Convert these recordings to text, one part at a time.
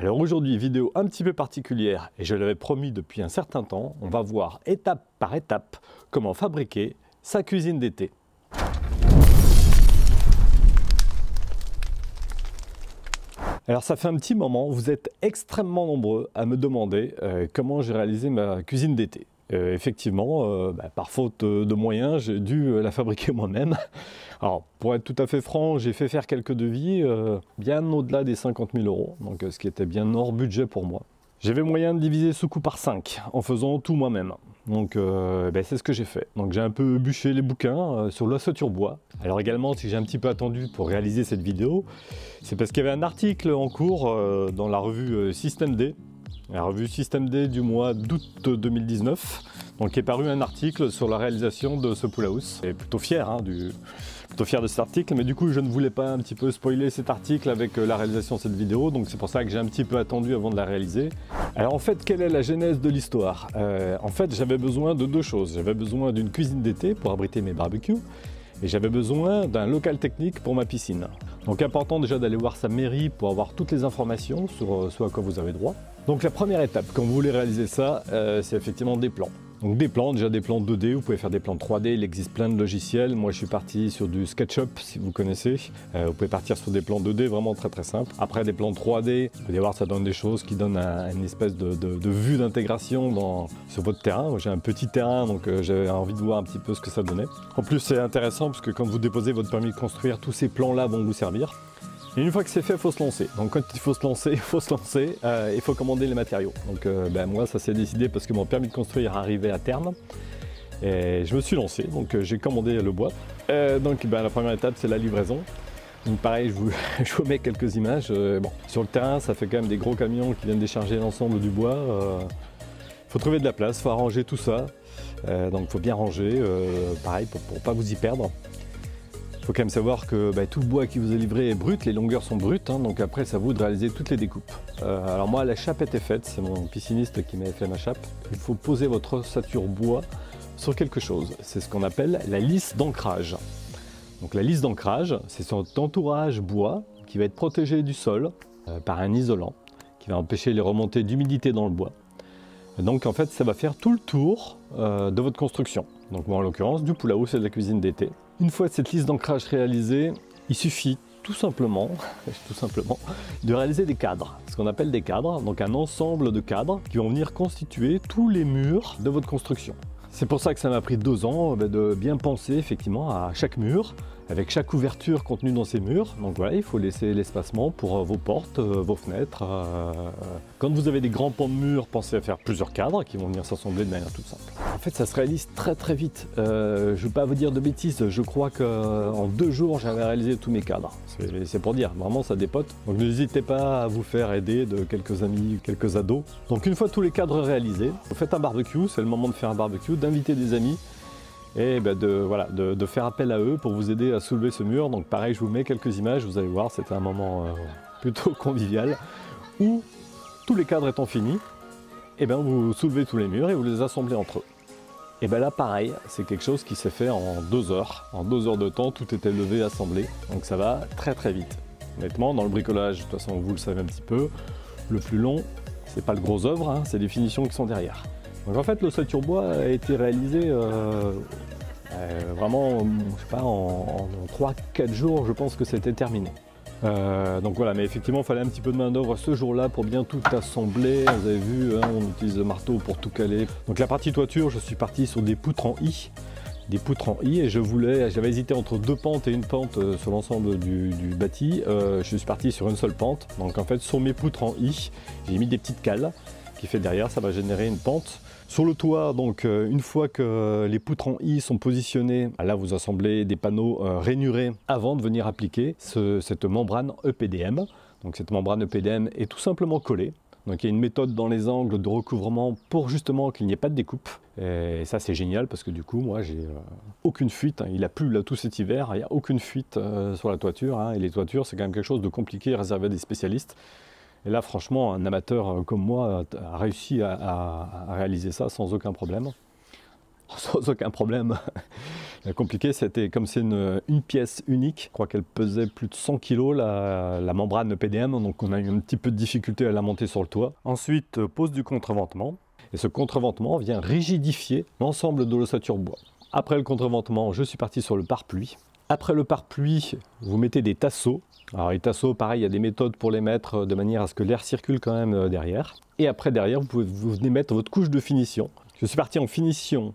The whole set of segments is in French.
Alors aujourd'hui, vidéo un petit peu particulière et je l'avais promis depuis un certain temps, on va voir étape par étape comment fabriquer sa cuisine d'été. Alors ça fait un petit moment, vous êtes extrêmement nombreux à me demander comment j'ai réalisé ma cuisine d'été. Effectivement, par faute de moyens, j'ai dû la fabriquer moi-même. Alors, pour être tout à fait franc, j'ai fait faire quelques devis bien au-delà des 50 000 €, donc ce qui était bien hors budget pour moi. J'avais moyen de diviser ce coût par 5 en faisant tout moi-même. Donc c'est ce que j'ai fait. Donc j'ai un peu bûché les bouquins sur l'ossature bois. Alors également, si j'ai un petit peu attendu pour réaliser cette vidéo, c'est parce qu'il y avait un article en cours dans la revue Système D. La revue Système D du mois d'août 2019, donc est paru un article sur la réalisation de ce pool house. Et plutôt fier, plutôt fier de cet article, mais du coup je ne voulais pas un petit peu spoiler cet article avec la réalisation de cette vidéo, donc c'est pour ça que j'ai un petit peu attendu avant de la réaliser. Alors en fait, quelle est la genèse de l'histoire? En fait, j'avais besoin de deux choses. J'avais besoin d'une cuisine d'été pour abriter mes barbecues, et j'avais besoin d'un local technique pour ma piscine. Donc important déjà d'aller voir sa mairie pour avoir toutes les informations sur ce à quoi vous avez droit. Donc la première étape, quand vous voulez réaliser ça, c'est effectivement des plans. Donc des plans, déjà des plans 2D, vous pouvez faire des plans 3D, il existe plein de logiciels. Moi je suis parti sur du SketchUp si vous connaissez. Vous pouvez partir sur des plans 2D vraiment très simple. Après des plans 3D, vous pouvez voir ça donne des choses qui donnent une espèce de vue d'intégration sur votre terrain. Moi j'ai un petit terrain donc j'avais envie de voir un petit peu ce que ça donnait. En plus c'est intéressant parce que quand vous déposez votre permis de construire, tous ces plans là vont vous servir. Et une fois que c'est fait, il faut se lancer. Donc quand il faut se lancer, il faut commander les matériaux. Donc moi ça s'est décidé parce que mon permis de construire arrivait à terme. Et je me suis lancé, donc j'ai commandé le bois. Donc la première étape c'est la livraison. Donc pareil, je vous mets quelques images. Sur le terrain, ça fait quand même des gros camions qui viennent décharger l'ensemble du bois. Faut trouver de la place, faut arranger tout ça. Donc faut bien ranger, pareil pour ne pas vous y perdre. Il faut quand même savoir que tout le bois qui vous est livré est brut, les longueurs sont brutes, donc après c'est à vous de réaliser toutes les découpes. Alors moi la chape était faite, c'est mon pisciniste qui m'avait fait ma chape. Il faut poser votre ossature bois sur quelque chose, c'est ce qu'on appelle la lisse d'ancrage. Donc la lisse d'ancrage, c'est cet entourage bois qui va être protégé du sol par un isolant qui va empêcher les remontées d'humidité dans le bois. Donc en fait ça va faire tout le tour de votre construction. Donc moi en l'occurrence du pool house et de la cuisine d'été. Une fois cette lisse d'ancrage réalisée, il suffit tout simplement de réaliser des cadres, ce qu'on appelle des cadres, donc un ensemble de cadres qui vont venir constituer tous les murs de votre construction. C'est pour ça que ça m'a pris 2 ans de bien penser effectivement à chaque mur, avec chaque ouverture contenue dans ces murs. Donc voilà, il faut laisser l'espacement pour vos portes, vos fenêtres. Quand vous avez des grands pans de murs, pensez à faire plusieurs cadres qui vont venir s'assembler de manière toute simple. En fait, ça se réalise très vite. Je ne veux pas vous dire de bêtises, je crois qu'en 2 jours, j'avais réalisé tous mes cadres. C'est pour dire, vraiment ça dépote. Donc n'hésitez pas à vous faire aider de quelques amis, quelques ados. Donc une fois tous les cadres réalisés, vous faites un barbecue, c'est le moment de faire un barbecue, d'inviter des amis et de faire appel à eux pour vous aider à soulever ce mur. Donc pareil, je vous mets quelques images, vous allez voir, c'était un moment plutôt convivial où tous les cadres étant finis, vous soulevez tous les murs et vous les assemblez entre eux. Et là pareil, c'est quelque chose qui s'est fait en 2 heures. En 2 heures de temps, tout était levé, assemblé, donc ça va très vite. Honnêtement, dans le bricolage, de toute façon vous le savez un petit peu, le plus long, c'est pas le gros œuvre, c'est les finitions qui sont derrière. Donc en fait l'ossature bois a été réalisée vraiment, je sais pas, en 3-4 jours, je pense que c'était terminé. Donc voilà, mais effectivement il fallait un petit peu de main d'œuvre ce jour-là pour bien tout assembler. Vous avez vu, on utilise le marteau pour tout caler. Donc la partie toiture, je suis parti sur des poutres en I. Et j'avais hésité entre 2 pentes et une pente sur l'ensemble du bâti. Je suis parti sur une seule pente. Donc en fait sur mes poutres en I, j'ai mis des petites cales qui fait derrière, ça va générer une pente. Sur le toit, donc une fois que les poutres en I sont positionnées, là vous assemblez des panneaux rainurés avant de venir appliquer cette membrane EPDM. Donc cette membrane EPDM est tout simplement collée. Donc il y a une méthode dans les angles de recouvrement pour justement qu'il n'y ait pas de découpe. Et ça c'est génial parce que du coup moi j'ai aucune fuite. Il a plu là tout cet hiver, il n'y a aucune fuite sur la toiture. Et les toitures c'est quand même quelque chose de compliqué, réservé à des spécialistes. Et là, franchement, un amateur comme moi a réussi à réaliser ça sans aucun problème. Sans aucun problème. Le compliqué, c'était comme c'est une pièce unique, je crois qu'elle pesait plus de 100 kg, la membrane PDM, donc on a eu un petit peu de difficulté à la monter sur le toit. Ensuite, pose du contreventement, et ce contreventement vient rigidifier l'ensemble de l'ossature bois. Après le contreventement, je suis parti sur le pare-pluie. Après le pare-pluie, vous mettez des tasseaux. Alors les tasseaux, pareil, il y a des méthodes pour les mettre de manière à ce que l'air circule quand même derrière. Et après, derrière, vous venez mettre votre couche de finition. Je suis parti en finition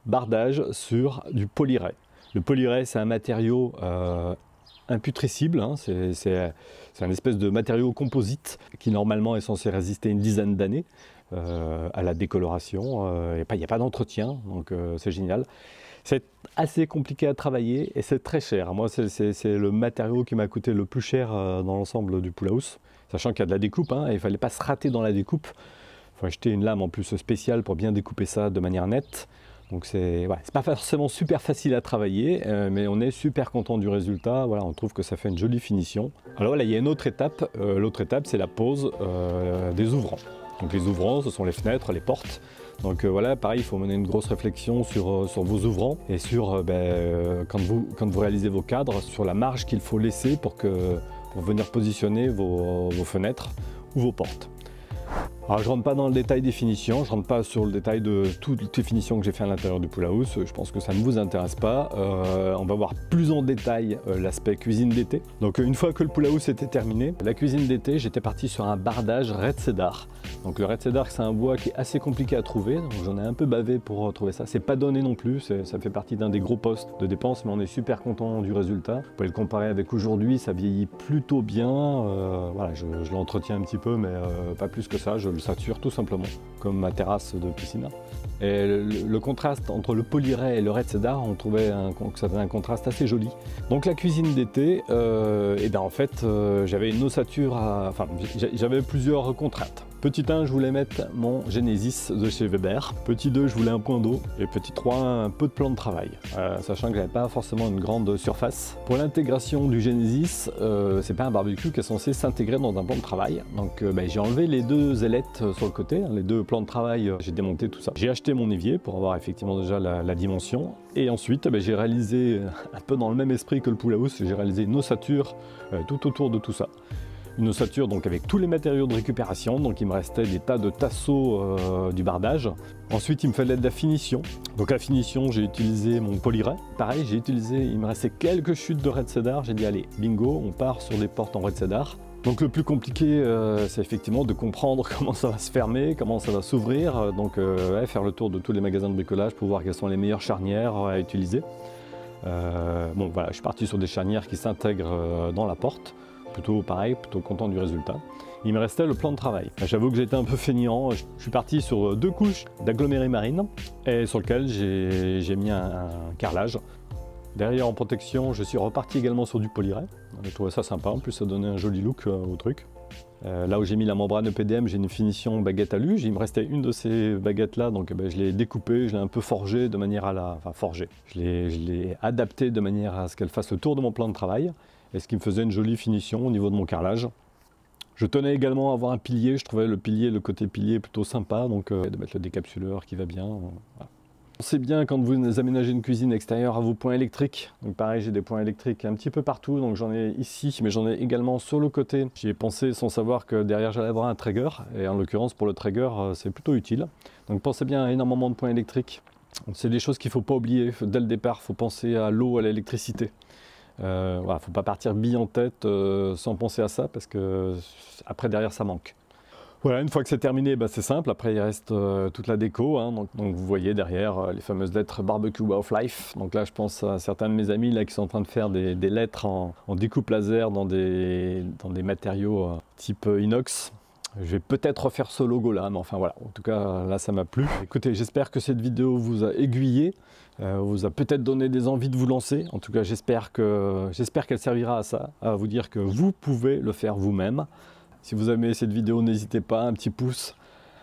bardage sur du polyray. Le polyray, c'est un matériau imputrescible, hein. C'est un espèce de matériau composite qui normalement est censé résister une dizaine d'années à la décoloration. Il n'y a pas d'entretien, donc c'est génial. C'est assez compliqué à travailler et c'est très cher. Moi, c'est le matériau qui m'a coûté le plus cher dans l'ensemble du pool house, sachant qu'il y a de la découpe, hein, et il ne fallait pas se rater dans la découpe. Il faut acheter une lame en plus spéciale pour bien découper ça de manière nette. Donc c'est pas forcément super facile à travailler, mais on est super content du résultat. Voilà, on trouve que ça fait une jolie finition. Alors là, il y a une autre étape. L'autre étape, c'est la pose des ouvrants. Donc les ouvrants, ce sont les fenêtres, les portes. Donc voilà, pareil, il faut mener une grosse réflexion sur vos ouvrants et sur, quand vous réalisez vos cadres, sur la marge qu'il faut laisser pour venir positionner vos fenêtres ou vos portes. Alors je ne rentre pas dans le détail des finitions, je ne rentre pas sur le détail de toutes les finitions que j'ai fait à l'intérieur du pool house, je pense que ça ne vous intéresse pas. On va voir plus en détail l'aspect cuisine d'été. Donc une fois que le pool house était terminé, la cuisine d'été, j'étais parti sur un bardage red cedar. Donc le red cedar, c'est un bois qui est assez compliqué à trouver, donc j'en ai un peu bavé pour trouver ça. C'est pas donné non plus, ça fait partie d'un des gros postes de dépenses, mais on est super content du résultat. Vous pouvez le comparer avec aujourd'hui, ça vieillit plutôt bien. Voilà, je l'entretiens un petit peu, mais pas plus que ça, je le sature tout simplement, comme ma terrasse de piscine. Et le contraste entre le polyray et le red cedar, on trouvait que ça faisait un contraste assez joli. Donc la cuisine d'été, et ben en fait j'avais une ossature, j'avais plusieurs contraintes. Petit 1, je voulais mettre mon Genesis de chez Weber. Petit 2, je voulais un point d'eau. Et petit 3, un peu de plan de travail. Sachant que j'avais pas forcément une grande surface. Pour l'intégration du Genesis, c'est pas un barbecue qui est censé s'intégrer dans un plan de travail. Donc j'ai enlevé les deux ailettes sur le côté, les deux plans de travail, j'ai démonté tout ça. J'ai acheté mon évier pour avoir effectivement déjà la dimension. Et ensuite, j'ai réalisé, un peu dans le même esprit que le pool house, j'ai réalisé une ossature tout autour de tout ça. Une ossature donc avec tous les matériaux de récupération, donc il me restait des tas de tasseaux du bardage. Ensuite il me fallait de la finition, donc la finition j'ai utilisé mon polyray. Pareil, il me restait quelques chutes de red cedar, j'ai dit allez bingo, on part sur des portes en red cedar. Donc le plus compliqué c'est effectivement de comprendre comment ça va se fermer, comment ça va s'ouvrir, donc faire le tour de tous les magasins de bricolage pour voir quelles sont les meilleures charnières à utiliser. Bon voilà, je suis parti sur des charnières qui s'intègrent dans la porte. Plutôt pareil, plutôt content du résultat. Il me restait le plan de travail. J'avoue que j'étais un peu feignant, je suis parti sur 2 couches d'aggloméré marine et sur lequel j'ai mis un carrelage. Derrière en protection, je suis reparti également sur du polyray. J'ai trouvé ça sympa, en plus ça donnait un joli look au truc. Là où j'ai mis la membrane PDM, j'ai une finition baguette à luge. Il me restait une de ces baguettes là, donc je l'ai découpée, je l'ai un peu forgée de manière à je l'ai adaptée de manière à ce qu'elle fasse le tour de mon plan de travail. Et ce qui me faisait une jolie finition au niveau de mon carrelage. Je tenais également à avoir un pilier, je trouvais le côté pilier plutôt sympa, donc de mettre le décapsuleur qui va bien. Voilà. C'est bien quand vous aménagez une cuisine extérieure à vos points électriques. Donc pareil, j'ai des points électriques un petit peu partout, donc j'en ai ici, mais j'en ai également sur le côté. J'y ai pensé sans savoir que derrière j'allais avoir un Traeger, et en l'occurrence pour le Traeger, c'est plutôt utile. Donc pensez bien à énormément de points électriques. C'est des choses qu'il ne faut pas oublier dès le départ, il faut penser à l'eau, à l'électricité. Voilà, faut pas partir bille en tête sans penser à ça parce que après derrière ça manque. Voilà, une fois que c'est terminé, c'est simple. Après il reste toute la déco. Hein, donc vous voyez derrière les fameuses lettres Barbecue Way of Life. Donc là je pense à certains de mes amis là qui sont en train de faire des lettres en découpe laser dans des matériaux type inox. Je vais peut-être refaire ce logo là, mais enfin voilà, en tout cas là ça m'a plu. Écoutez, j'espère que cette vidéo vous a aiguillé, vous a peut-être donné des envies de vous lancer. En tout cas j'espère qu'elle servira à ça, à vous dire que vous pouvez le faire vous-même. Si vous aimez cette vidéo, n'hésitez pas, un petit pouce,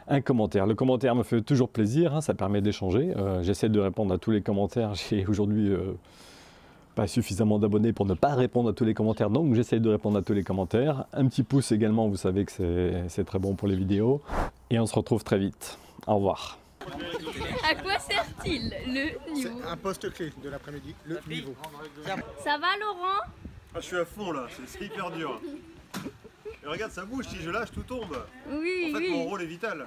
un commentaire. Le commentaire me fait toujours plaisir, hein, ça permet d'échanger. J'essaie de répondre à tous les commentaires, j'ai aujourd'hui pas suffisamment d'abonnés pour ne pas répondre à tous les commentaires, donc j'essaye de répondre à tous les commentaires. Un petit pouce également, vous savez que c'est très bon pour les vidéos. Et on se retrouve très vite. Au revoir. À quoi sert-il le niveau? C'est un poste clé de l'après-midi, le niveau. Ça va Laurent? Ah, je suis à fond là, c'est hyper dur. Et regarde, ça bouge, si je lâche, tout tombe. Oui, En fait, oui. mon rôle est vital.